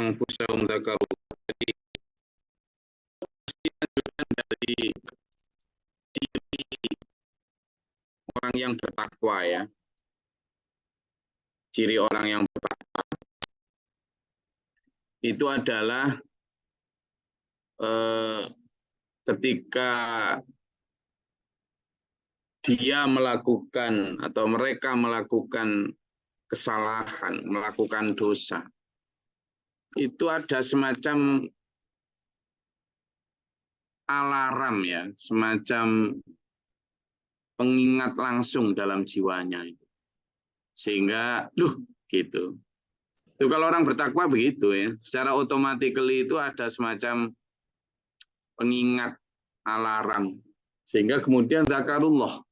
anfusahum dzakaru. Jadi dari ciri orang yang bertakwa ya. Ciri orang yang bertakwa itu adalah ketika dia melakukan atau mereka melakukan kesalahan, melakukan dosa, itu ada semacam alarm ya, semacam pengingat langsung dalam jiwanya itu. Sehingga, gitu. Itu kalau orang bertakwa begitu ya, secara otomatis itu ada semacam pengingat alarm. Sehingga kemudian zakarullah,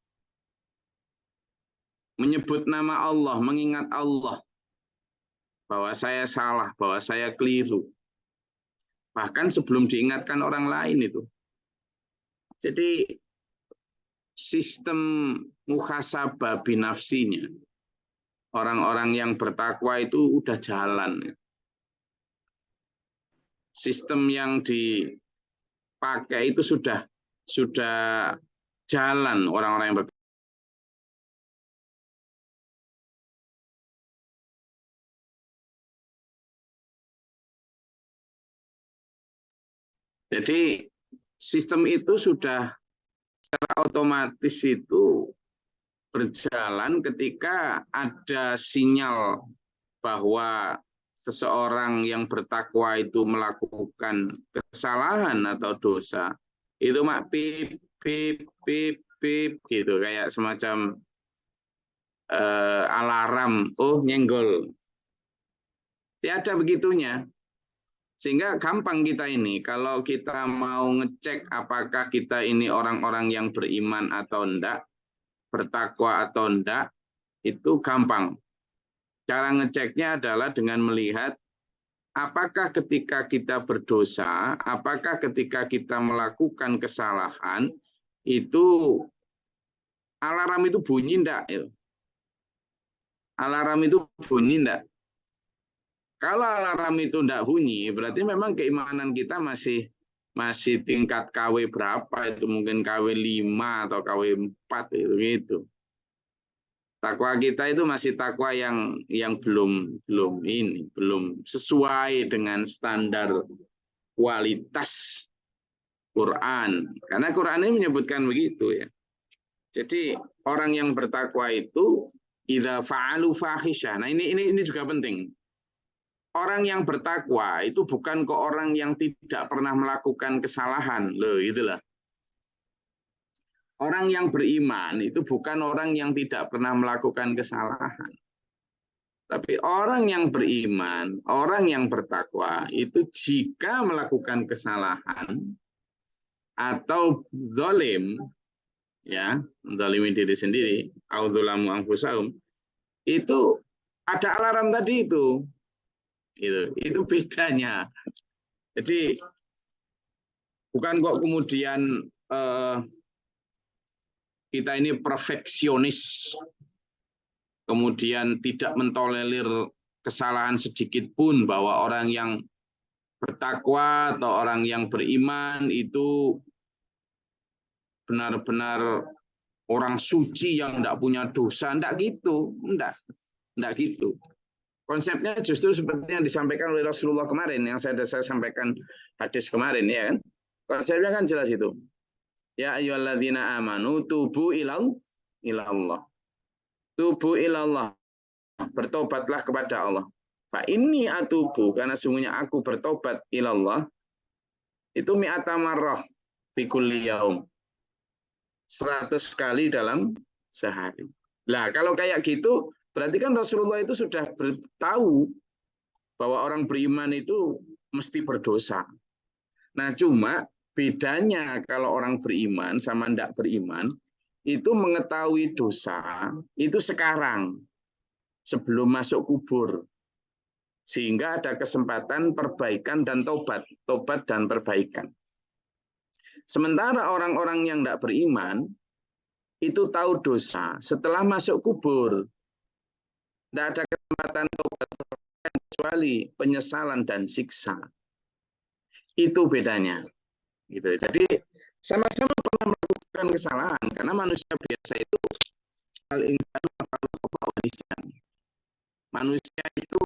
menyebut nama Allah, mengingat Allah, bahwa saya salah, bahwa saya keliru. Bahkan sebelum diingatkan orang lain itu. Jadi sistem muhasabah binafsinya, orang-orang yang bertakwa itu udah jalan. Sistem yang dipakai itu sudah jalan orang-orang yang bertakwa. Jadi sistem itu sudah secara otomatis itu berjalan ketika ada sinyal bahwa seseorang yang bertakwa itu melakukan kesalahan atau dosa, itu mak pip pip pip pip gitu, kayak semacam alarm, nyenggol. Tiada begitunya. Sehingga gampang kita ini, kalau kita mau ngecek apakah kita ini orang-orang yang beriman atau enggak, bertakwa atau enggak, itu gampang. Cara ngeceknya adalah dengan melihat apakah ketika kita berdosa, apakah ketika kita melakukan kesalahan, itu alarm itu bunyi enggak? Alarm itu bunyi enggak? Kalau alarm itu enggak bunyi, berarti memang keimanan kita masih tingkat KW berapa, itu mungkin KW 5 atau KW 4 itu gitu. Takwa kita itu masih takwa yang belum sesuai dengan standar kualitas Quran. Karena Quran ini menyebutkan begitu ya. Jadi orang yang bertakwa itu idza fa'alu fahisyah. Nah, ini juga penting. Orang yang bertakwa itu bukan ke orang yang tidak pernah melakukan kesalahan. Loh, itulah. Orang yang beriman itu bukan orang yang tidak pernah melakukan kesalahan. Tapi orang yang beriman, orang yang bertakwa itu jika melakukan kesalahan atau zalim, ya, zalimi diri sendiri, audzulamu anfusahum, itu ada alarm tadi itu. Itu bedanya. Jadi bukan kok kemudian kita ini perfeksionis, kemudian tidak mentolerir kesalahan sedikit pun, bahwa orang yang bertakwa atau orang yang beriman itu benar-benar orang suci yang tidak punya dosa. Tidak gitu, tidak gitu. Konsepnya justru seperti yang disampaikan oleh Rasulullah kemarin, yang saya sampaikan hadis kemarin ya kan. Konsepnya kan jelas itu. Ya ayyuhalladzina amanu tubu ilallah. Tubu ilallah. Bertobatlah kepada Allah. Fa inni atubu, karena sungguhnya aku bertobat ilallah. Itu mi'ata marrah fi kulli yaum. 100 kali dalam sehari. Lah kalau kayak gitu, berarti kan Rasulullah itu sudah tahu bahwa orang beriman itu mesti berdosa. Nah, cuma bedanya kalau orang beriman sama tidak beriman, itu mengetahui dosa itu sekarang, sebelum masuk kubur. Sehingga ada kesempatan perbaikan dan tobat dan perbaikan. Sementara orang-orang yang tidak beriman, itu tahu dosa setelah masuk kubur. Tidak ada kesempatan tobat kecuali penyesalan dan siksa. Itu bedanya. Gitu. Jadi sama-sama pernah melakukan kesalahan karena manusia biasa itu manusia itu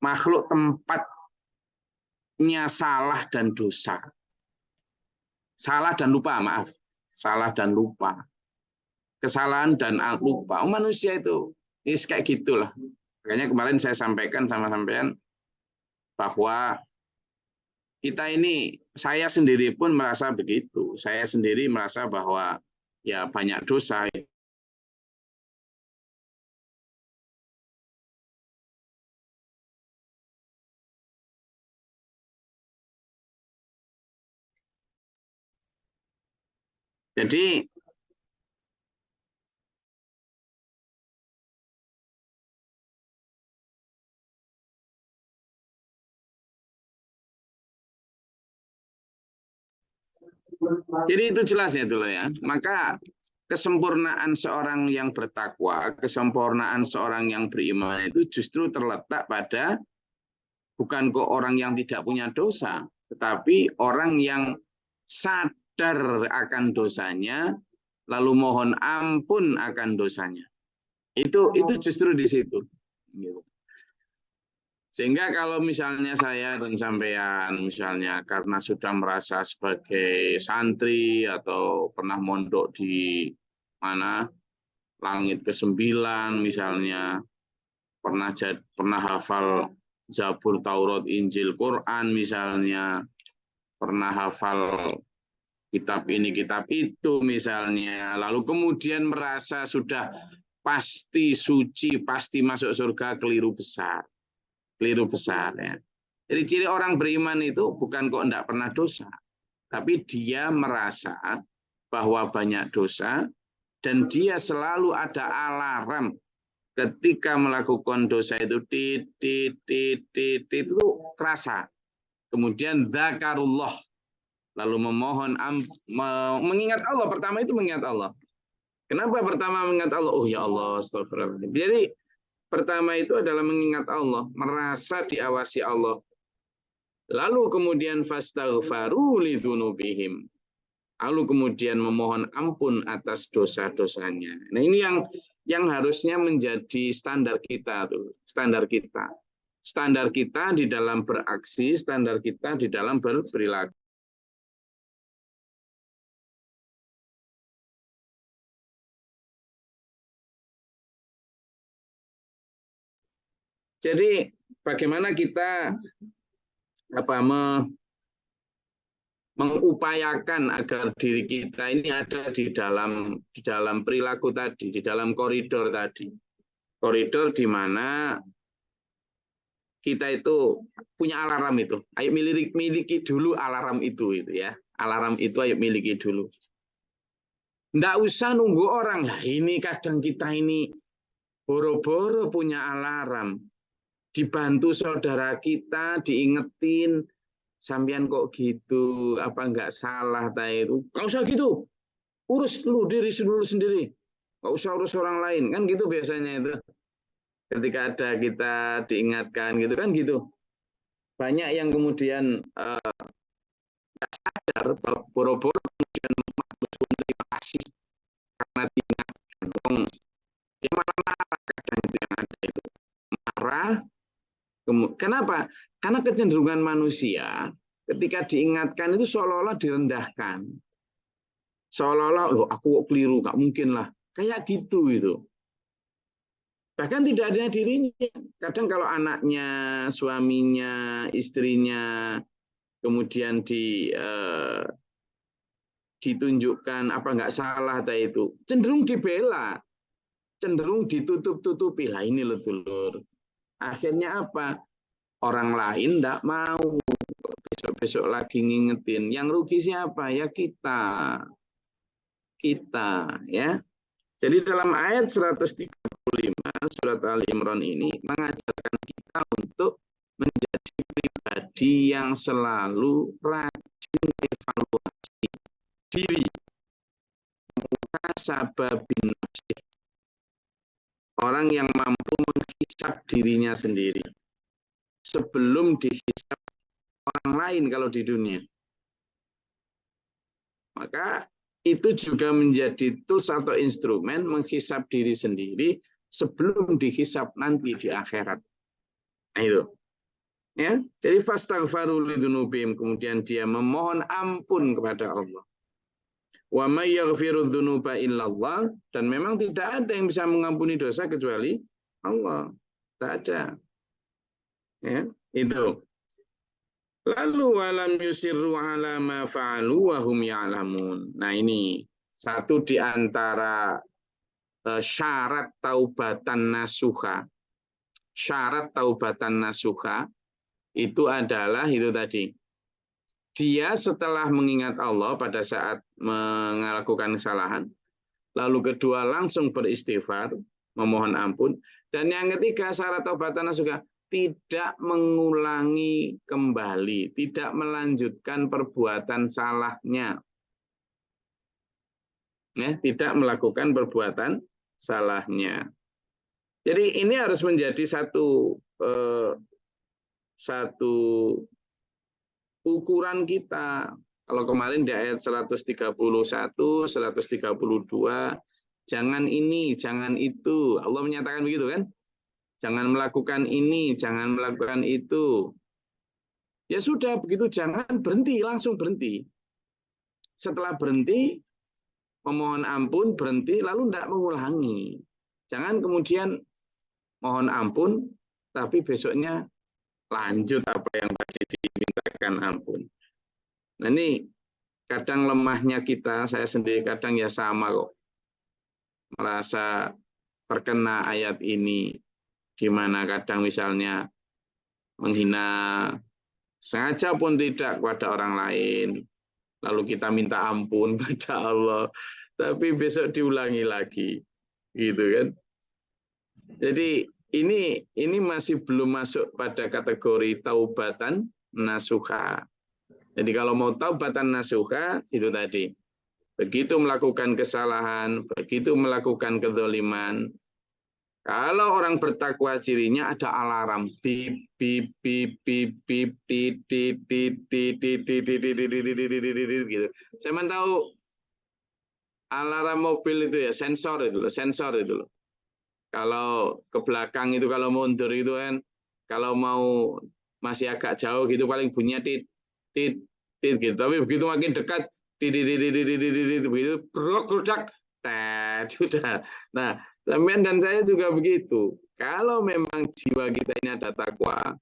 makhluk tempatnya salah dan dosa. Salah dan lupa, maaf. Salah dan lupa. Kesalahan dan lupa. Manusia itu kayak gitulah. Makanya kemarin saya sampaikan sama sampean bahwa kita ini, saya sendiri pun merasa begitu. Saya sendiri merasa bahwa ya banyak dosa. Jadi itu jelas ya dulu ya. Maka kesempurnaan seorang yang bertakwa, kesempurnaan seorang yang beriman itu justru terletak pada bukan kok orang yang tidak punya dosa, tetapi orang yang sadar akan dosanya, lalu mohon ampun akan dosanya. Itu justru di situ. Sehingga kalau misalnya saya dan sampean misalnya karena sudah merasa sebagai santri atau pernah mondok di mana langit ke-9 misalnya, pernah hafal Zabur, Taurat, Injil, Quran misalnya, pernah hafal kitab ini, kitab itu misalnya, lalu kemudian merasa sudah pasti suci, pasti masuk surga, keliru besar ya. Jadi ciri orang beriman itu bukan kok tidak pernah dosa, tapi dia merasa bahwa banyak dosa dan dia selalu ada alarm ketika melakukan dosa itu itu terasa. Kemudian zakarullah, lalu memohon mengingat Allah. Pertama itu mengingat Allah. Kenapa pertama mengingat Allah? Oh ya Allah, astagfirullah. Jadi pertama itu adalah mengingat Allah, merasa diawasi Allah. Lalu kemudian fastaghfaru lidzunubihim. Lalu kemudian memohon ampun atas dosa-dosanya. Nah, ini yang harusnya menjadi standar kita tuh, standar kita. Standar kita di dalam beraksi, standar kita di dalam berperilaku. Jadi bagaimana kita mengupayakan agar diri kita ini ada di dalam perilaku tadi, di dalam koridor tadi. Koridor di mana kita itu punya alarm itu. Ayo miliki dulu alarm itu ya. Alarm itu ayo miliki dulu. Nggak usah nunggu orang. Lah ini kadang kita ini boro-boro punya alarm. Dibantu saudara kita, diingetin, sampean kok gitu, apa nggak salah itu? Nggak usah gitu, urus lu diri dulu sendiri, nggak usah urus orang lain, kan gitu biasanya itu. Ketika ada kita diingatkan gitu kan gitu. Banyak yang kemudian nggak sadar, boro-boro kemudian terima kasih karena diingatkan. Ya marah-marah kadang itu yang ada itu. Marah. Kenapa? Karena kecenderungan manusia ketika diingatkan itu seolah-olah direndahkan. Seolah-olah, loh aku kok keliru, nggak mungkin lah. Kayak gitu itu. Bahkan tidak ada dirinya. Kadang kalau anaknya, suaminya, istrinya, kemudian ditunjukkan apa nggak salah itu, cenderung dibela, cenderung ditutup-tutupi. Lah ini loh dulur. Akhirnya apa? Orang lain tidak mau. Besok-besok lagi ngingetin. Yang rugi siapa? Ya kita. Kita. Ya. Jadi dalam ayat 135 surat Ali Imran ini mengajarkan kita untuk menjadi pribadi yang selalu rajin evaluasi diri. Muhasababin nafsih. Orang yang mampu menghisap dirinya sendiri. sebelum dihisab orang lain kalau di dunia. Maka itu juga menjadi tools atau instrumen menghisab diri sendiri sebelum dihisab nanti di akhirat. Nah, itu. Ya, jadi fastaghfaru lidzunubihim, kemudian dia memohon ampun kepada Allah. Wa may yaghfiru dzunuba illallah, dan memang tidak ada yang bisa mengampuni dosa kecuali Allah. Tidak ada. Ya, itu. Lalu walam yusirru ala ma fa'alu wa hum ya'lamun. Nah, ini satu di antara syarat taubatan nasuha. Syarat taubatan nasuha itu adalah itu tadi. Dia setelah mengingat Allah pada saat melakukan kesalahan, lalu kedua langsung beristighfar, memohon ampun, dan yang ketiga syarat taubatan nasuha, tidak mengulangi kembali, tidak melanjutkan perbuatan salahnya. Ya, tidak melakukan perbuatan salahnya. Jadi ini harus menjadi satu ukuran kita. Kalau kemarin di ayat 131, 132, jangan ini, jangan itu. Allah menyatakan begitu kan? Jangan melakukan ini, jangan melakukan itu. Ya sudah, begitu jangan, berhenti, langsung berhenti. Setelah berhenti, memohon ampun, berhenti, lalu tidak mengulangi. Jangan kemudian mohon ampun, tapi besoknya lanjut apa yang tadi dimintakan ampun. Nah ini kadang lemahnya kita, saya sendiri kadang ya sama kok. Merasa terkena ayat ini, di mana kadang misalnya menghina sengaja pun tidak kepada orang lain, lalu kita minta ampun pada Allah, tapi besok diulangi lagi, gitu kan? Jadi ini masih belum masuk pada kategori taubatan nasuha. Jadi kalau mau taubatan nasuha itu tadi, begitu melakukan kesalahan, begitu melakukan kezaliman. Kalau orang bertakwa cirinya ada alarm bip bip bip bip bip tit tit tit tit tit tit tit gitu. Saya tahu alarm mobil itu ya sensor itu loh. Kalau ke belakang itu kalau mundur itu kan kalau mau masih agak jauh gitu paling bunyinya tit tit tit gitu. Tapi begitu makin dekat tit tit tit tit tit begitu berudak sudah. Nah, Sampean dan saya juga begitu. Kalau memang jiwa kita ini ada takwa,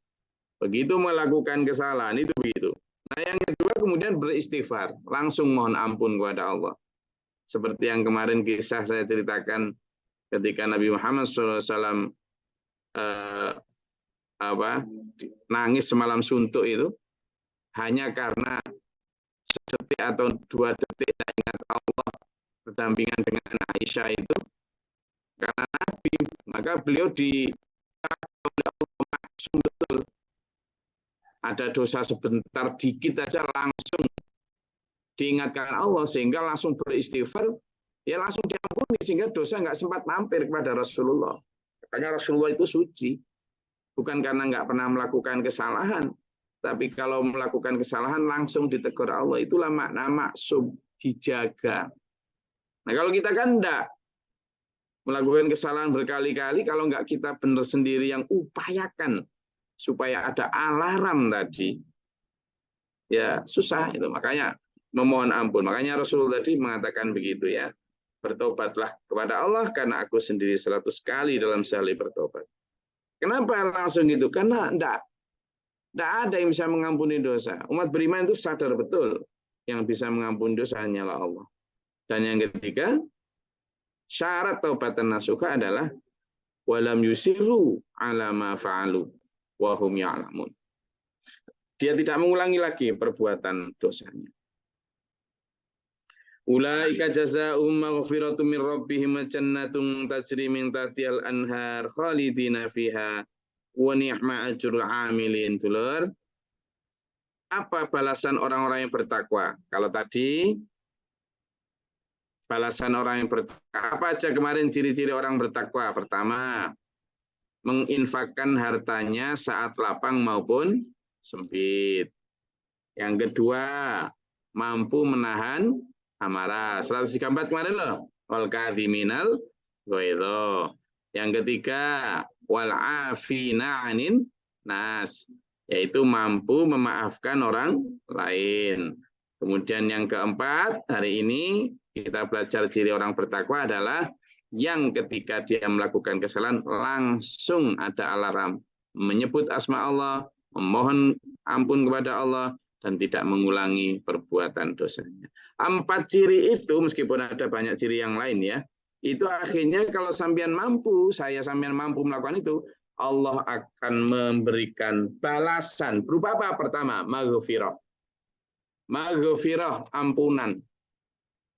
begitu melakukan kesalahan itu begitu. Nah, yang kedua kemudian beristighfar, langsung mohon ampun kepada Allah. Seperti yang kemarin kisah saya ceritakan ketika Nabi Muhammad SAW nangis semalam suntuk itu hanya karena sedetik atau 2 detik tidak ingat Allah berdampingan dengan Aisyah itu. Karena Nabi, maka beliau langsung betul. Ada dosa sebentar dikit aja langsung diingatkan Allah sehingga langsung beristighfar, ya langsung diampuni sehingga dosa nggak sempat mampir kepada Rasulullah. Makanya Rasulullah itu suci, bukan karena nggak pernah melakukan kesalahan, tapi kalau melakukan kesalahan langsung ditegur Allah. Itulah makna maksum, dijaga. Nah kalau kita kan enggak, melakukan kesalahan berkali-kali, kalau nggak kita benar sendiri yang upayakan supaya ada alarm tadi, ya susah itu. Makanya memohon ampun. Makanya Rasulullah tadi mengatakan begitu ya, bertobatlah kepada Allah karena aku sendiri 100 kali dalam sehari bertobat. Kenapa langsung gitu? Karena enggak ada yang bisa mengampuni dosa. Umat beriman itu sadar betul yang bisa mengampuni dosa hanyalah Allah. Dan yang ketiga, syarat taubatan nasuha adalah walam yusiru ala ma fa'alu wa hum ya'lamun. Dia tidak mengulangi lagi perbuatan dosanya. Ulaika jazaa'um maghfiratu min rabbihim jannatun tajri min tahtihal anhar khalidina fiha wa ni'ma ajrul 'amilin. Dulur, apa balasan orang-orang yang bertakwa? Kalau tadi balasan orang yang bertakwa, apa aja kemarin ciri-ciri orang bertakwa? Pertama, menginfakkan hartanya saat lapang maupun sempit. Yang kedua, mampu menahan amarah. 134 kemarin loh. Wal kadhiminal ghaidha. Yang ketiga, wal afina 'anin nas, yaitu mampu memaafkan orang lain. Kemudian yang keempat, hari ini kita belajar ciri orang bertakwa adalah yang ketika dia melakukan kesalahan langsung ada alarm, menyebut asma Allah, memohon ampun kepada Allah, dan tidak mengulangi perbuatan dosanya. 4 ciri itu, meskipun ada banyak ciri yang lain ya, itu akhirnya kalau sampean mampu, sampean mampu melakukan itu, Allah akan memberikan balasan. Berupa apa? Pertama, maghfirah. Maghfirah, ampunan.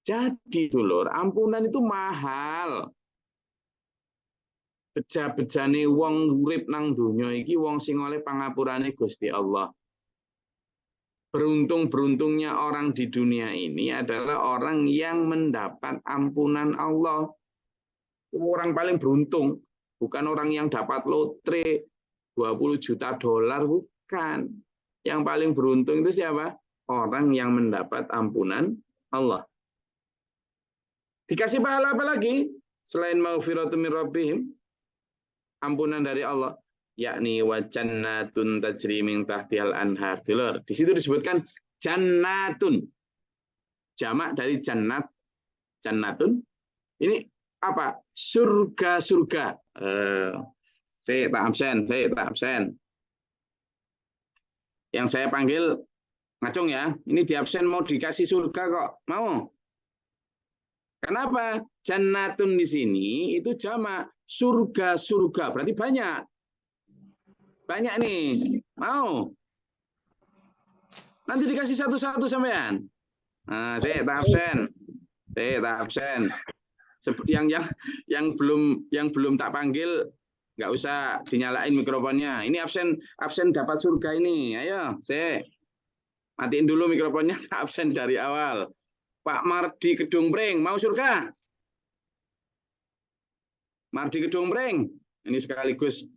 Jadi dulur, ampunan itu mahal. Beja-bejane wong urip nang donya iki wong sing oleh pangapurane Gusti Allah. Beruntung-beruntungnya orang di dunia ini adalah orang yang mendapat ampunan Allah. Orang paling beruntung, bukan orang yang dapat lotre 20 juta dolar, bukan. Yang paling beruntung itu siapa? Orang yang mendapat ampunan Allah. Dikasih pahala apa lagi? Selain maghfiratu min rabbihim, ampunan dari Allah, yakni wa jannatun tajri min tahtihal anhar. Di situ disebutkan jannatun. Jamak dari jannat. Jannatun. Ini apa? Surga-surga. Saya tak absen. Yang saya panggil ngacung ya. Ini di absen mau dikasih surga kok. Mau? Kenapa? Jannatun di sini itu jamak, surga-surga, berarti banyak. Banyak nih. Mau? Nanti dikasih satu-satu sampean. Nah, saya tak absen. Yang belum tak panggil nggak usah dinyalain mikrofonnya. Ini absen dapat surga ini. Ayo, saya matiin dulu mikrofonnya, absen dari awal. Pak Mardi Kedung Breng, mau surga? Mardi Kedung Breng, ini sekaligus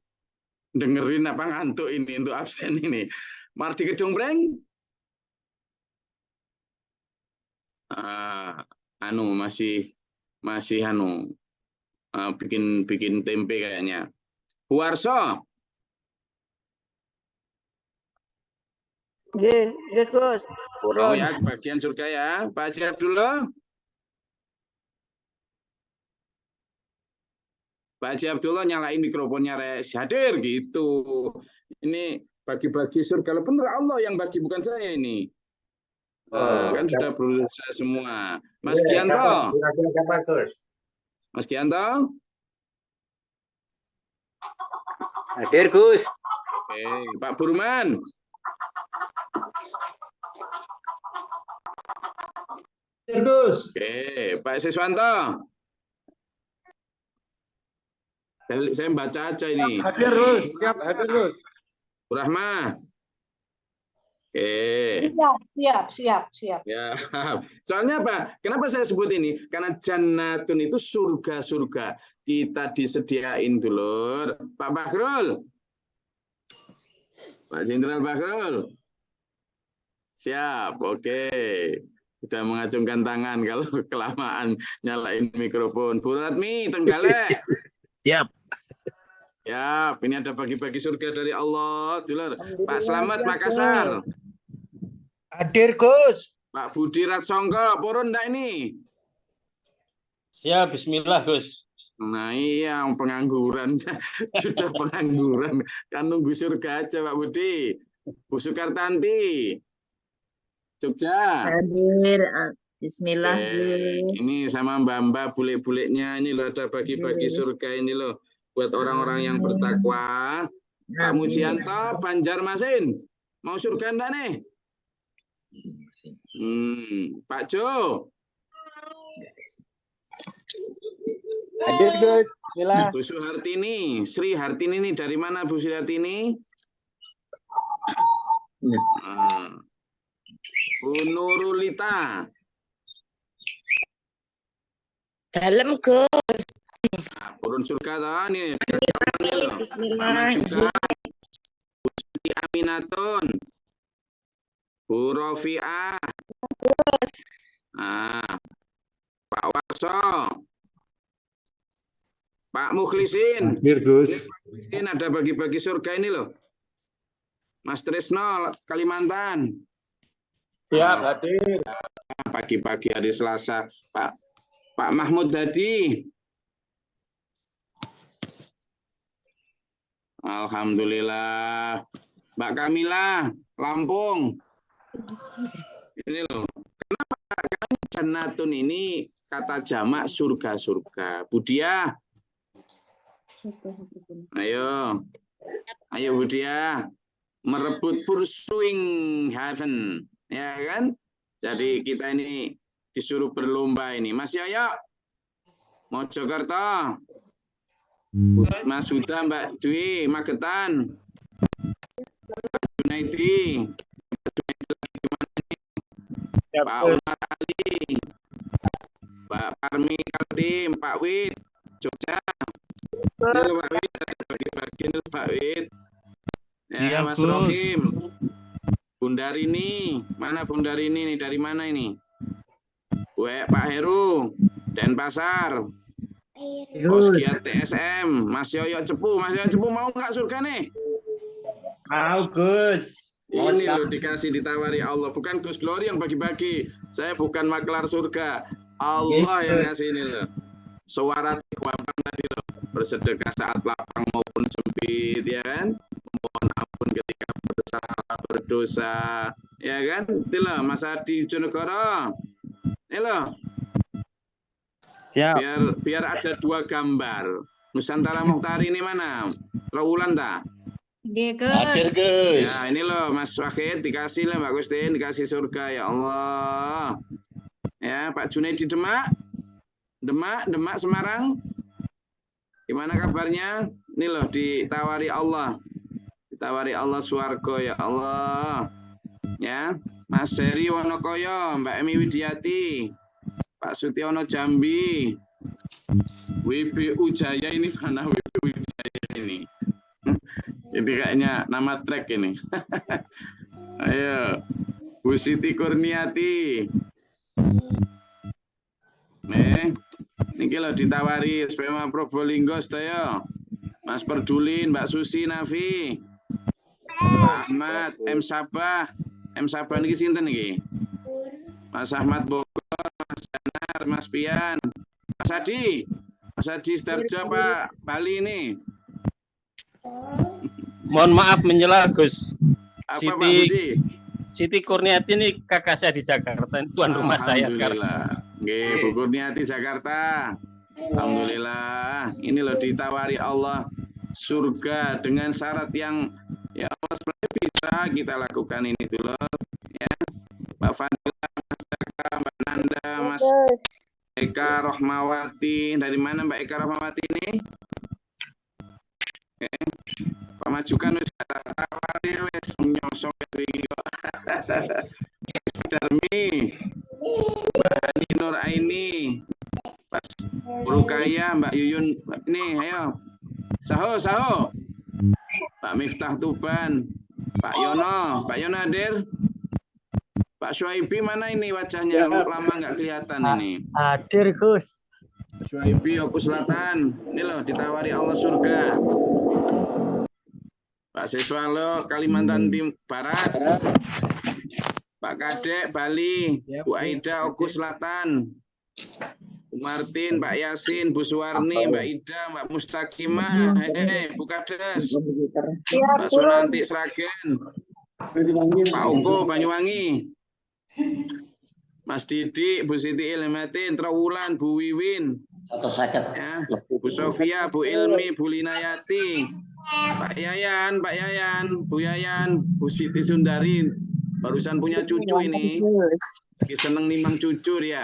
dengerin apa ngantuk ini untuk absen ini. Mardi Kedung Breng, masih bikin tempe kayaknya. Huarso, Gus. mau ya bagian surga ya. Pak Haji Abdullah. Pak Haji Abdullah nyalain mikrofonnya, res. Hadir gitu. Ini bagi-bagi surga. Bener Allah yang bagi, bukan saya ini. Kan sudah berusaha semua. Mas Gianto. Mas Gianto. Hadir, Gus. Oke, Pak Burman. Hadir, Gus. Oke, Pak Siswanto. Saya baca aja ini. Hadir, Gus. Siap, hadir, Gus. Rahma. Oke. Siap. Ya. Soalnya apa? Kenapa saya sebut ini? Karena jannatun itu surga-surga. Kita disediain dulur. Pak Bakhrul. Pak Jenderal Bakhrul. Siap, oke. Sudah mengacungkan tangan kalau kelamaan nyalain mikrofon. Bu Ratmi, Tenggalek. Siap. Siap, ini ada bagi-bagi surga dari Allah. Dulur. Pak Slamet Makassar. Hadir, Gus. Pak Budi Ratsongko, purun enggak ini? Siap, bismillah, Gus. Nah iya, pengangguran. Sudah pengangguran. Kan nunggu surga aja, Pak Budi. Bu Sukartanti. Jogja. Hadir. Bismillah, Gus. Ini sama Mbak-mbak bule-buleknya. Ini loh ada bagi-bagi surga ini loh. Buat orang-orang yang bertakwa. Pak Mujianto, Banjarmasin. Mau surga enggak nih? Pak Jo. Hadir, Gus. Bismillah. Bu Suhartini. Sri Hartini ini dari mana Bu Sri Hartini? Bu Nurulita. Dalam, Gus. Nah, urun surga toh nih. Ini loh. Bismillah. juga Siti Aminatun, Bu Rofiah, nah, Pak Warso, Pak Mukhlisin. Hadir, Gus. Ini ada bagi-bagi surga ini loh. Mas Trisno, Kalimantan. Siap, hadir. Pagi-pagi hari Selasa, Pak Mahmud Hadi. Alhamdulillah. Mbak Kamila, Lampung. Ini loh. Kenapa? Karena jannatun ini kata jamak surga-surga. Budia. Ayo. Ayo Budia. Merebut pursuing heaven. Ya kan? Jadi kita ini disuruh berlomba ini. Mas Yoyo. Mojokerto. Mas Huda, Mbak Dwi, Magetan. Pak Junaidi. Pak Umar Ali. Pak Parmi Kaltim, Pak Wid, Jogja. Ini Pak Wid, bagi-bagi Pak Wid. Ya, Mas Rohim. Bundarini, mana Bundarini nih? Dari mana ini? Pak Heru, Denpasar. Bos Giat TSM, Mas Yoyo Cepu. Mas Yoyo Cepu mau nggak surga nih? Mau, Gus. Ini loh dikasih ditawari Allah. Bukan Gus Glory yang bagi-bagi. Saya bukan maklar surga. Allah yang ngasih ini loh. Suara gampang tadi loh. Bersedekah saat lapang maupun sempit, ya kan? Mohon ampun ketika berdosa, ya kan? Itu loh Mas Adi Jonegoro. Ini loh. Siap. Biar ada dua gambar. Nusantara Mukhtari ini mana? Rawulan tak? Hadir, Gus. Ya ini loh Mas Wahid dikasih lah Mbak Gustin, dikasih surga ya Allah. Ya Pak Junaidi Demak Semarang. Gimana kabarnya? Ini loh ditawari Allah swarga ya Allah. Ya Mas Heri Wonokoyo, Mbak Emi Widiati, Pak Sutiono Jambi, WBU Jaya ini mana WBU Jaya ini? Ini kayaknya nama trek ini. Ayo, Bu Siti Kurniati. Ini loh ditawari SPMA Probolinggo sedaya. Mas Perdulin, Mbak Susi Nafi, Pak Ahmad, M Sabah niki sinten niki? Mas Ahmad Bogor, Mas Janar, Mas Pian, Mas Adi Sidarjo Pak Bali ini. Mohon maaf menyela, Gus. Apa Pak Budi? Siti Kurniati ini kakak saya di Jakarta, tuan rumah saya sekarang. Nggih, Bu Kurniati Jakarta. Alhamdulillah. Ini loh ditawari Allah surga dengan syarat yang ya Allah sebenarnya bisa kita lakukan ini dulu ya. Mbak Fadila, Mas Eka, Mbak Nanda, Mas Eka Rohmawati. Dari mana Mbak Eka Rohmawati ini? Oke. Pak Majukan wis tawari wis nyosok wingi kok. Darmi. Mbak Nur Aini. Pas Rukaya, Mbak Yuyun, ini ayo. Saho. Pak Miftah Tuban, Pak Yono hadir. Pak Syuaibi mana ini wajahnya? Lama nggak kelihatan ini. Hadir, Gus. Syuaibi Oku Selatan. Ini loh ditawari Allah surga. Pak Siswalo Kalimantan Barat. Pak Kadek Bali, Bu Aida Oku Selatan. Bu Martin, Pak Yasin, Bu Suwarni, Mbak Ida, Mbak Mustakimah, Bu Kades, Mbak Sunanti Sragen, Pak Uko Banyuwangi, Mas Didi, Bu Siti Ilmatin, Trawulan, Bu Wiwin, ya, Bu Sofia, Bu Ilmi, Bu Linayati, Pak Yayan, Bu Yayan, Bu Siti Sundari, barusan punya cucu ini, seneng nimang cucu ya.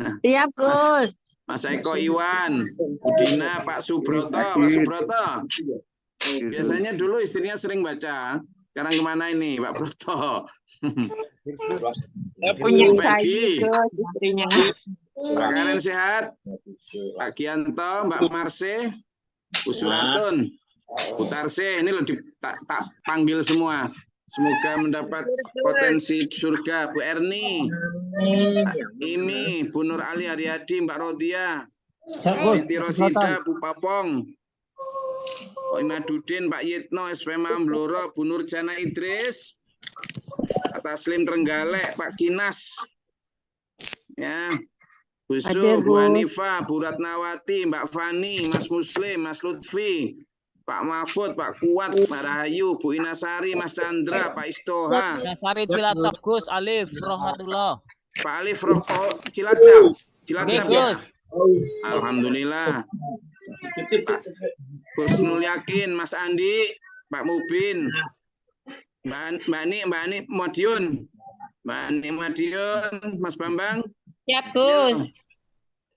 Siap, Gus. Mas Eko Iwan, Budina, Pak Subroto. Biasanya dulu istrinya sering baca. Sekarang kemana ini, Pak Broto? Punya Peggy. saya, Gus, istrinya. Pak Karen sehat? Pak Gianto, Mbak Marse, Bu Suratun, Bu Tarse, ini loh tak panggil semua. Semoga mendapat potensi surga. Bu Erni, Pak Imi, Bu Nur Ali Haryadi, Mbak Rodia, Siap, Gus. Siti Rosida, Bu Papong, Pak Imadudin, Pak Yitno, SP Mambloro, Bu Nurjana Idris, Pak Taslim Trenggalek, Pak Kinas, ya, Bu Su, Hadir, Bu Gus. Hanifah, Bu Ratnawati, Mbak Fani, Mas Muslim, Mas Lutfi, Pak Mahfud, Pak Kuat, Mbak Rahayu, Bu Inasari, Mas Chandra, Pak Istoha, Nasari Cilacap Gus Alif Rahmatullah. Pak Alif Roko Cilacap, Nggih, ya. Gus. Alhamdulillah. Pak Husnul Yakin, Mas Andi, Pak Mubin, Mbak Ani Madiun, Mbak Ani Madiun, Mas Bambang. Siap, Gus.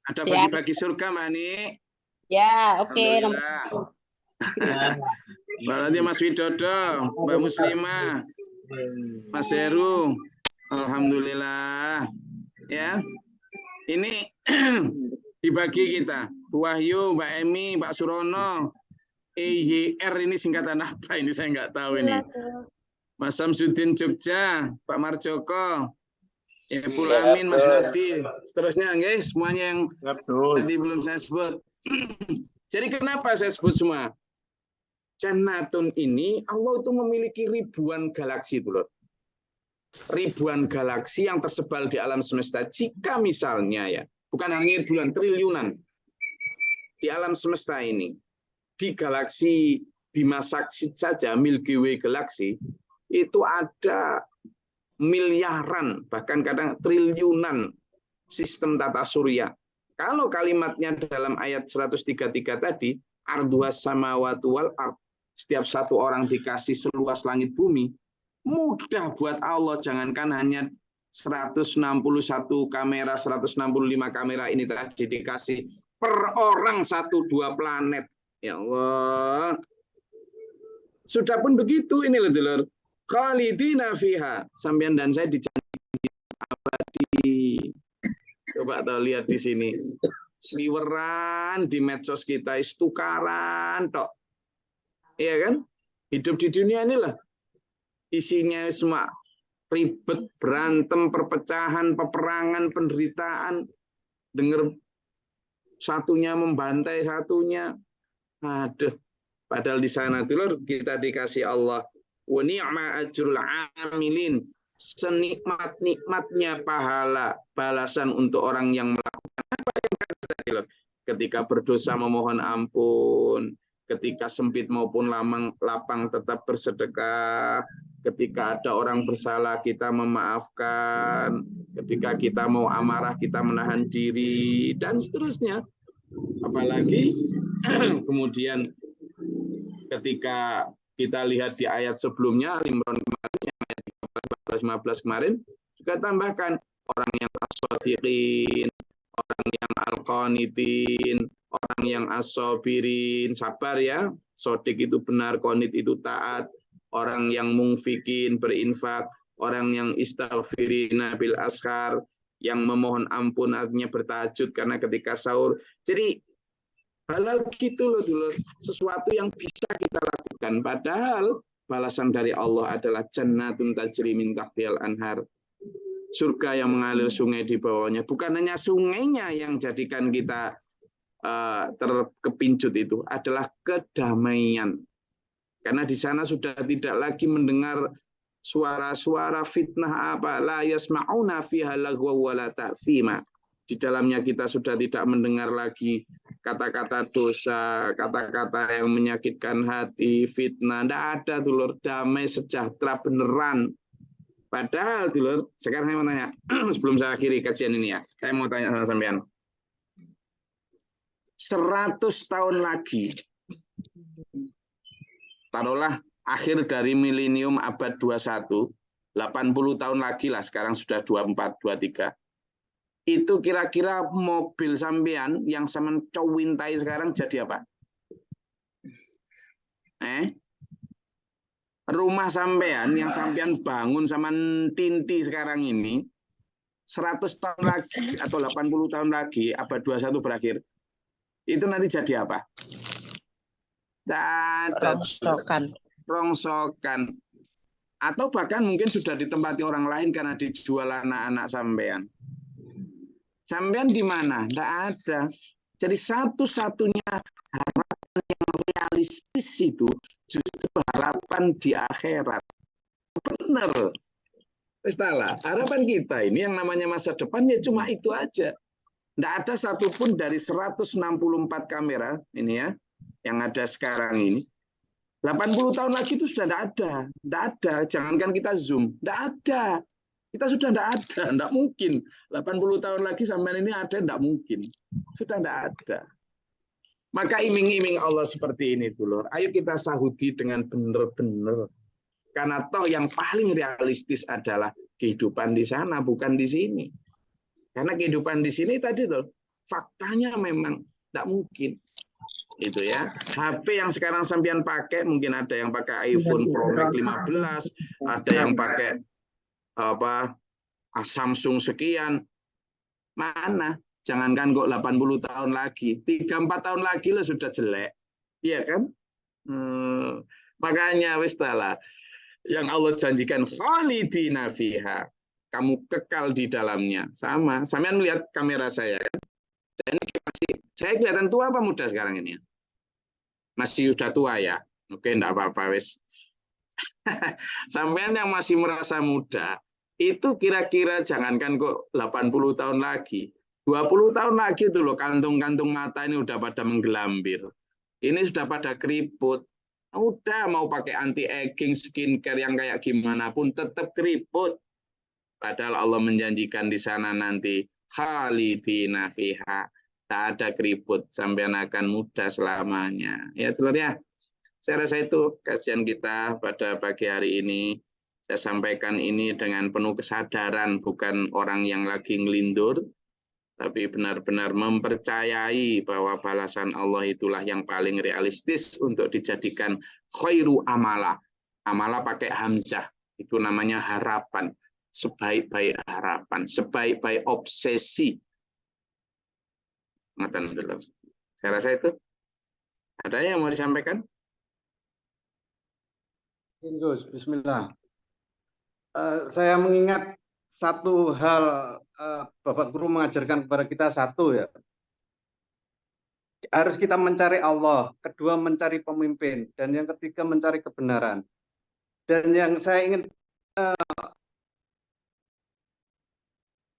Ada Siap. bagi-bagi surga, Mbak Ani. Ya, oke. Alhamdulillah. Berarti Mas Widodo, Mbak Muslimah, Mas Heru. Alhamdulillah. Ya. Ini dibagi kita. Bu Wahyu, Mbak Emi, Pak Surono. EYR ini singkatan apa ini saya nggak tahu ini. Mas Samsudin Jogja, Pak Marjoko, Ibu Amin, Mas Nadi, seterusnya guys, semuanya yang tadi belum saya sebut. Jadi kenapa saya sebut semua? Jannatun ini Allah itu memiliki ribuan galaksi itu loh. Ribuan galaksi yang tersebar di alam semesta. Jika misalnya ya, bukan hanya ribuan, triliunan di alam semesta ini, di galaksi Bima Sakti saja, Milky Way galaksi, itu ada miliaran, bahkan kadang triliunan sistem tata surya. Kalau kalimatnya dalam ayat 133 tadi, arduas samawati wal ard, setiap satu orang dikasih seluas langit bumi, mudah buat Allah, jangankan hanya 161 kamera, 165 kamera ini tadi dikasih per orang 1-2 planet. Ya Allah. Sudah pun begitu ini loh, dulur. Khalidina fiha. Sampean dan saya dijanjikan abadi. Coba tahu lihat di sini. Sliweran di medsos kita, istukaran tok. Iya kan? Hidup di dunia inilah isinya semua ribet, berantem, perpecahan, peperangan, penderitaan. Dengar satunya membantai satunya. Aduh, padahal di sana dulur kita dikasih Allah wa ni'ma ajrul amilin, senikmat-nikmatnya pahala balasan untuk orang yang melakukan apa yang tadi loh. Ketika berdosa memohon ampun, ketika sempit maupun lapang tetap bersedekah, ketika ada orang bersalah kita memaafkan, ketika kita mau amarah kita menahan diri, dan seterusnya. Apalagi kemudian ketika kita lihat di ayat sebelumnya, Imran kemarin, yang ayat 13, 14, 15 kemarin, juga tambahkan orang yang as-sadiqin, orang yang al-qanitin, orang yang as-sabirin, sabar ya, sodik itu benar, qanit itu taat, orang yang mungfikin, berinfak, orang yang istaghfirina bil ashar, yang memohon ampun artinya bertahajud karena ketika sahur. Jadi halal gitu loh dulu, sesuatu yang bisa kita lakukan. Padahal balasan dari Allah adalah jannatun tajri min tahtihal anhar. Surga yang mengalir sungai di bawahnya. Bukan hanya sungainya yang jadikan kita terkepincut, itu adalah kedamaian. Karena di sana sudah tidak lagi mendengar suara-suara fitnah apa, la yasma'una fiha lagwa wala ta'thima. Di dalamnya kita sudah tidak mendengar lagi kata-kata dosa, kata-kata yang menyakitkan hati, fitnah. Tidak ada dulur, damai sejahtera beneran. Padahal dulur, sekarang saya mau tanya, sebelum saya akhiri kajian ini ya, saya mau tanya sama sampean. 100 tahun lagi, taruhlah akhir dari milenium abad 21, 80 tahun lagi lah, sekarang sudah 24, 23. Itu kira-kira mobil sampean yang sama cowintai sekarang jadi apa? Rumah sampean yang sampean bangun sama tinti sekarang ini, 100 tahun lagi atau 80 tahun lagi, abad 21 berakhir, itu nanti jadi apa? Tidak ada. Rongsokan. Atau bahkan mungkin sudah ditempati orang lain karena dijual anak-anak sampean. Sampean di mana? Tidak ada. Jadi satu-satunya harapan yang realistis itu justru harapan di akhirat. Benar. Salah. Harapan kita ini yang namanya masa depan ya cuma itu aja. Tidak ada satupun dari 164 kamera ini ya, yang ada sekarang ini. 80 tahun lagi itu sudah tidak ada. Tidak ada. Jangankan kita zoom. Tidak ada. Kita sudah tidak ada. Tidak mungkin. 80 tahun lagi sampai ini ada. Tidak mungkin. Sudah tidak ada. Maka iming-iming Allah seperti ini dulu. Ayo kita sahuti dengan benar-benar. Karena toh yang paling realistis adalah kehidupan di sana, bukan di sini. Karena kehidupan di sini tadi tuh, faktanya memang tidak mungkin. Itu ya. HP yang sekarang sampean pakai, mungkin ada yang pakai iPhone Pro Max 15, ada yang pakai Samsung sekian. Mana? Jangankan kok 80 tahun lagi, 3-4 tahun lagi lah sudah jelek. Iya kan? Makanya wis lah. Yang Allah janjikan khalidina fiha. Kamu kekal di dalamnya. Sama. Sampean melihat kamera saya kan? Saya kelihatan tua apa muda sekarang ini? Masih sudah tua ya? Oke, enggak apa-apa wis. Sampean yang masih merasa muda, itu kira-kira jangankan kok 80 tahun lagi. 20 tahun lagi itu loh, kantung-kantung mata ini udah pada menggelambir. Ini sudah pada keriput. Udah mau pakai anti aging, skincare yang kayak gimana pun tetap keriput. Padahal Allah menjanjikan di sana nanti khalidina fiha. Tak ada keriput, sampean akan muda selamanya. Ya, telur ya. Saya rasa itu kajian kita pada pagi hari ini. Saya sampaikan ini dengan penuh kesadaran, bukan orang yang lagi ngelindur, tapi benar-benar mempercayai bahwa balasan Allah itulah yang paling realistis untuk dijadikan khairu amala. Amala pakai hamzah, itu namanya harapan. Sebaik-baik harapan, sebaik-baik obsesi. Saya rasa itu. Ada yang mau disampaikan? Gus, bismillah. Saya mengingat satu hal, Bapak Guru mengajarkan kepada kita satu ya. Harus kita mencari Allah, kedua mencari pemimpin, dan yang ketiga mencari kebenaran. Dan yang saya ingin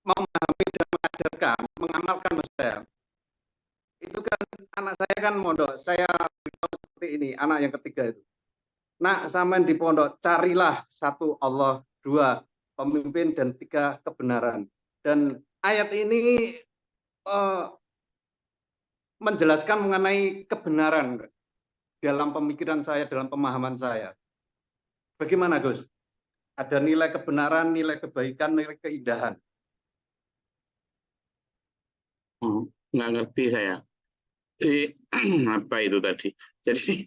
memahami dan mengajarkan, mengamalkan saya. Itu kan anak saya kan mondok, saya seperti ini, anak yang ketiga itu. Nak, sampean di pondok, carilah satu Allah, dua pemimpin, dan tiga kebenaran. Dan ayat ini menjelaskan mengenai kebenaran dalam pemikiran saya, dalam pemahaman saya. Bagaimana Gus? Ada nilai kebenaran, nilai kebaikan, nilai keindahan. Nggak ngerti saya. Jadi, apa itu tadi? Jadi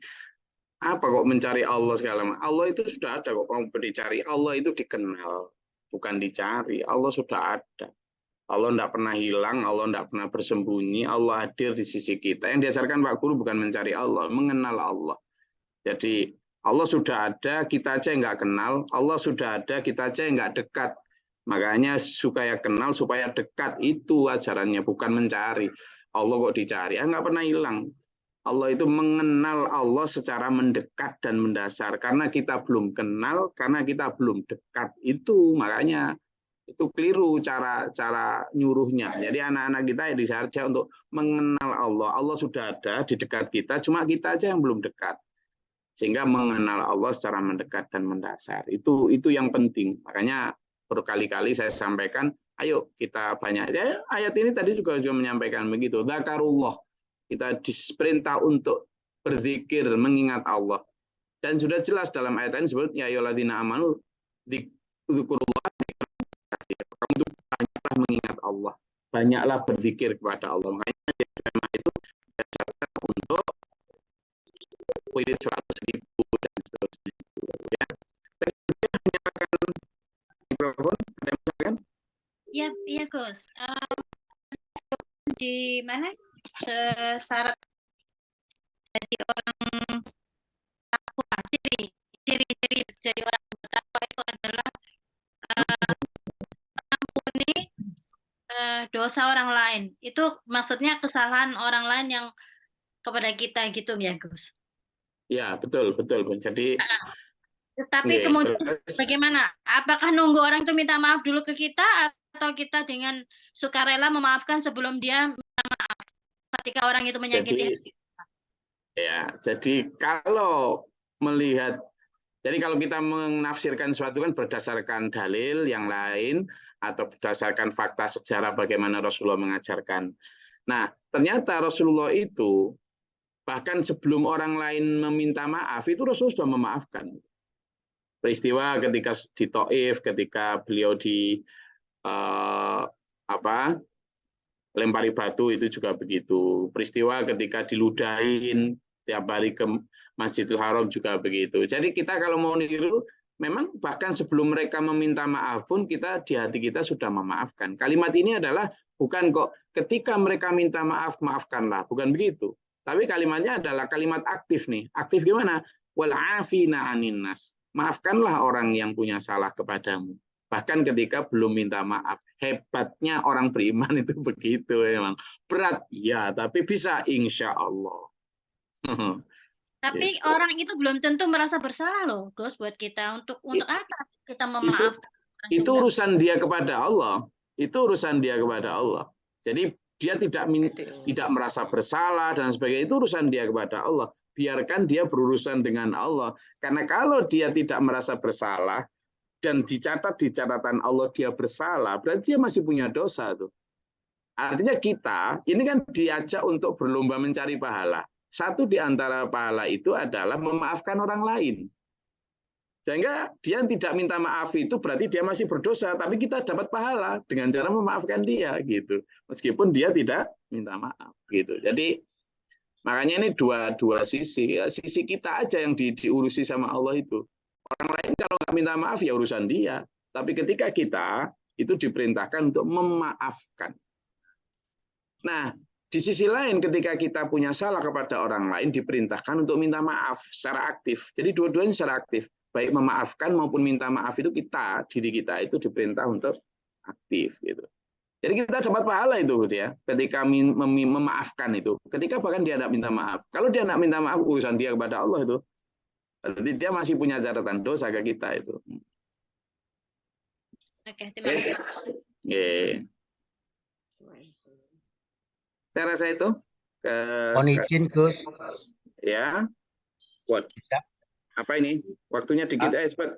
apa kok mencari Allah segala macam? Allah itu sudah ada kok, kamu dicari. Allah itu dikenal, bukan dicari. Allah sudah ada. Allah tidak pernah hilang, Allah tidak pernah bersembunyi, Allah hadir di sisi kita. Yang diajarkan Pak Guru bukan mencari Allah, mengenal Allah. Jadi Allah sudah ada, kita aja nggak kenal. Allah sudah ada, kita aja nggak dekat. Makanya supaya kenal, supaya dekat, itu ajarannya, bukan mencari. Allah kok dicari, nggak pernah hilang. Allah itu mengenal Allah secara mendekat dan mendasar. Karena kita belum kenal, karena kita belum dekat. Itu makanya itu keliru cara nyuruhnya. Jadi anak-anak kita ya disaja untuk mengenal Allah. Allah sudah ada di dekat kita, cuma kita aja yang belum dekat. Sehingga mengenal Allah secara mendekat dan mendasar. Itu yang penting. Makanya berkali-kali saya sampaikan, ayo kita banyak. Ya, ayat ini tadi juga menyampaikan begitu. Dzakarullah. Kita diperintah untuk berzikir, mengingat Allah. Dan sudah jelas dalam ayat ini disebut, ya ayyuhalladzina amanu dzikrullah. Kamu itu banyaklah mengingat Allah. Banyaklah berzikir kepada Allah. Makanya tema itu diajarkan untuk wirid 100.000 dan seterusnya. Ya. Dan dia menyalakan mikrofon. Ada yang misalkan? Ya, Gus. Di mana syarat jadi orang takwa, ciri-ciri jadi orang bertakwa itu adalah mengampuni dosa orang lain. Itu maksudnya kesalahan orang lain yang kepada kita gitu ya, Gus. Ya, betul, betul, Bun. Jadi Tetapi kemudian bagaimana? Apakah nunggu orang itu minta maaf dulu ke kita atau kita dengan sukarela memaafkan sebelum dia minta maaf ketika orang itu menyakiti? Jadi kalau melihat, jadi kalau kita menafsirkan sesuatu kan berdasarkan dalil yang lain atau berdasarkan fakta sejarah bagaimana Rasulullah mengajarkan. Nah, ternyata Rasulullah itu bahkan sebelum orang lain meminta maaf itu Rasulullah sudah memaafkan. Peristiwa ketika di Taif, ketika beliau lempari batu itu juga begitu. Peristiwa ketika diludahin tiap hari ke Masjidil Haram juga begitu. Jadi kita kalau mau niru, memang bahkan sebelum mereka meminta maaf pun kita di hati kita sudah memaafkan. Kalimat ini adalah bukan kok ketika mereka minta maaf, maafkanlah. Bukan begitu. Tapi kalimatnya adalah kalimat aktif nih. Aktif gimana? Wal afina anin nas. Maafkanlah orang yang punya salah kepadamu. Bahkan ketika belum minta maaf. Hebatnya orang beriman itu begitu memang. Berat, ya, tapi bisa insya Allah. Tapi orang itu belum tentu merasa bersalah loh, Gus, buat kita. Untuk apa kita memaafkan? Itu urusan dia kepada Allah. Itu urusan dia kepada Allah. Jadi dia tidak merasa bersalah dan sebagainya. Itu urusan dia kepada Allah. Biarkan dia berurusan dengan Allah. Karena kalau dia tidak merasa bersalah dan dicatat di catatan Allah dia bersalah, berarti dia masih punya dosa tuh. Artinya kita ini kan diajak untuk berlomba mencari pahala. Satu di antara pahala itu adalah memaafkan orang lain. Sehingga dia tidak minta maaf itu berarti dia masih berdosa, tapi kita dapat pahala dengan cara memaafkan dia gitu. Meskipun dia tidak minta maaf gitu. Jadi makanya ini dua sisi. Ya, sisi kita aja yang diurusi sama Allah itu. Orang lain kalau nggak minta maaf ya urusan dia. Tapi ketika kita itu diperintahkan untuk memaafkan. Nah, di sisi lain ketika kita punya salah kepada orang lain diperintahkan untuk minta maaf secara aktif. Jadi dua-duanya secara aktif. Baik memaafkan maupun minta maaf itu diri kita itu diperintah untuk aktif gitu. Jadi kita dapat pahala itu gitu ya. Ketika memaafkan itu. Ketika bahkan dia tidak minta maaf. Kalau dia tidak minta maaf urusan dia kepada Allah itu. Berarti dia masih punya catatan dosa ke kita itu. Oke, terima kasih. Saya rasa itu. Mohon izin, Gus. Ya. Buat. Apa ini? Waktunya dikit Pak.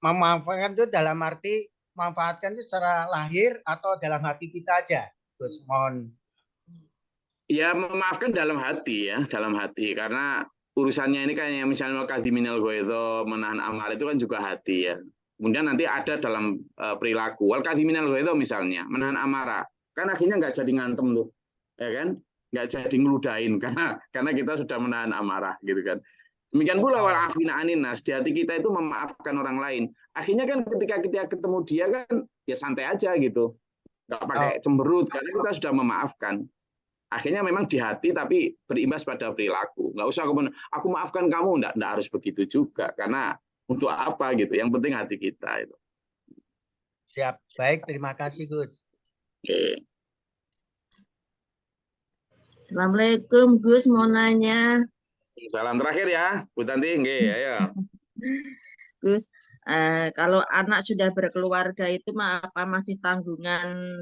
Memaafkan itu dalam arti manfaatkan itu secara lahir atau dalam hati kita aja, Gus. Mohon. Ya, memaafkan dalam hati ya, dalam hati. Karena urusannya ini kan yang misalnya kadhiminal ghaidha, menahan amarah itu kan juga hati ya. Kemudian nanti ada dalam perilaku. Wal kadhiminal ghaidha misalnya, menahan amarah. Kan akhirnya nggak jadi ngantem tuh. Ya kan? Nggak jadi ngeludahin karena kita sudah menahan amarah gitu kan. Demikian pula wal afina anin nas, di hati kita itu memaafkan orang lain. Akhirnya kan ketika kita ketemu dia kan ya santai aja gitu. Nggak pakai cemberut karena kita sudah memaafkan. Akhirnya memang di hati tapi berimbas pada perilaku. Nggak usah kemudian aku maafkan kamu, nggak harus begitu juga. Karena untuk apa gitu, yang penting hati kita itu. Siap, baik, terima kasih Gus. Oke. Assalamualaikum Gus, mau nanya. Salam terakhir ya, Bu Tanti. Ayo. Gus, kalau anak sudah berkeluarga itu apa masih tanggungan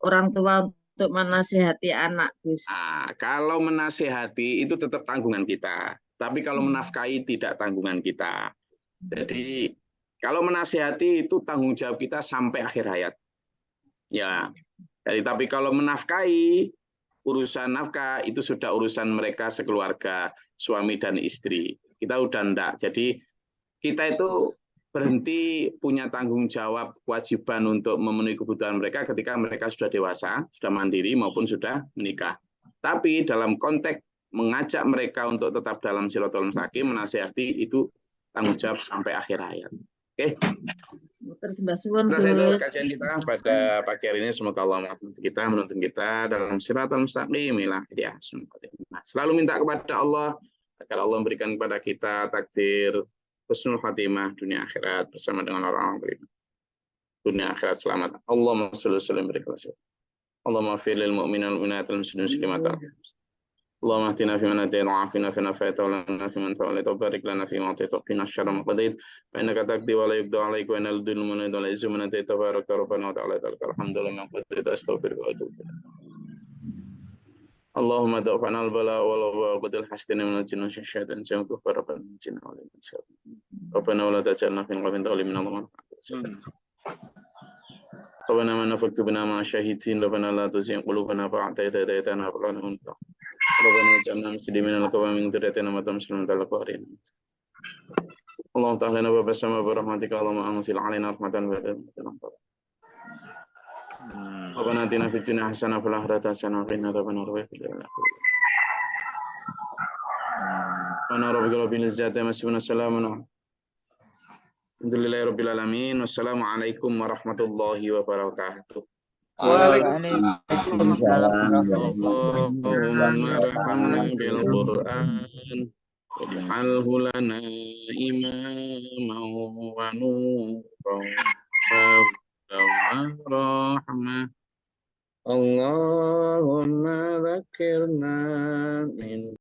orang tua untuk menasihati anak, Gus? Kalau menasihati itu tetap tanggungan kita. Tapi kalau menafkahi tidak tanggungan kita. Jadi kalau menasihati itu tanggung jawab kita sampai akhir hayat. Ya. Jadi tapi kalau menafkahi, urusan nafkah itu sudah urusan mereka sekeluarga, suami dan istri. Kita udah enggak. Jadi kita itu berhenti punya tanggung jawab kewajiban untuk memenuhi kebutuhan mereka ketika mereka sudah dewasa, sudah mandiri maupun sudah menikah. Tapi dalam konteks mengajak mereka untuk tetap dalam Shirathul Mustaqim, menasihati itu tanggung jawab sampai akhir hayat. Oke. Tersembah suwun, Nah, saya Gus. kajian kita pada pagi hari ini, semoga Allah mengampuni kita, menuntun kita dalam siratal mustaqim ila hidayah. Nah, selalu minta kepada Allah agar Allah memberikan kepada kita takdir husnul khatimah dunia akhirat bersama dengan orang-orang beriman. Dunia akhirat selamat. Allahumma sholli wa sallim barik. Allahumma fir lil mu'minina wal mu'minat wal muslimin muslimat. اللهم اهدنا فيمن هديت وعافنا فيما عافيت ولنا فيمن توليت وبارك لنا فيما اعطيت وقنا الشر ما قضيت فانك تقضي ولا يقضى عليك وان الذل من ولا يعز من انت تبارك ربنا وتعالى لك الحمد لله قد استغفرك واتوب اليك اللهم ادع عنا البلاء والوباء وقد الحسن من الجن والشياطين جميعا كفر ربنا الجن والانس ربنا ولا تجعلنا في القوم الظالمين اللهم ربنا من نفقت بنا مع الشهيدين ربنا لا تزغ قلوبنا بعد إذ هديتنا وهب لنا من لدنك ربنا اجعلنا مسلمين لك ومن ذريتنا أمة مسلمة لك وأرنا اللهم افتح لنا باب السماء برحمتك اللهم أنزل علينا رحمة ربنا آتنا في الدنيا حسنة وفي الآخرة حسنة وقنا عذاب النار سبحان ربك رب العزة عما يصفون السلام Alhamdulillahi rabbil alamin. Wassalamualaikum warahmatullahi wabarakatuh. Waalaikumsalam Allahumma rahamna bil Qur'an waj'alhu lana imaman wa nuran wa rahmah. Allahumma dzakirna min